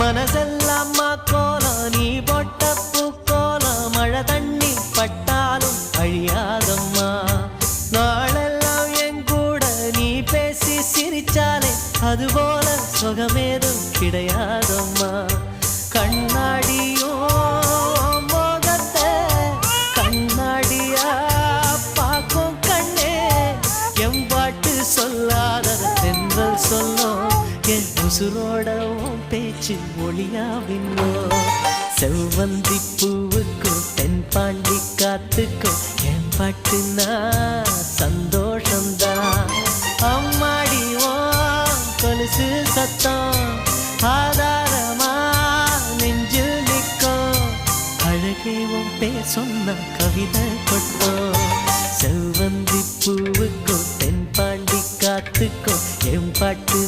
மனசெல்லாம் கோலம் நீ போட்ட பூக்கோலம் மழை தண்ணி பட்டாலும் அழியாதம்மா நாளெல்லாம் என் கூட நீ பேசி சிரிச்சாலே அதுபோல சுகமேதும் கிடையாதம்மா கண்ணாடியோ மோகத்தை கண்ணாடியா பார்க்கும் கண்ணே என் பாட்டு சொல்லாத தென்றல் சொல்லும் என் உசுரோடவும் பேச்சு ஒளியாவின்னோ செவ்வந்தி பூவுக்கும் தென்பாண்டி காத்துக்கும் என் பாட்டுனா சந்தோஷம்தான் அம்மாடிவோ கொலுசு சத்தம் ஆதாரமா நெஞ்சில் நிற்கும் அழகேவும் பேர் சொன்ன கவிதை கொட்டோம் செவ்வந்தி பூவுக்கும் தென்பாண்டி காத்துக்கும் என் பாட்டு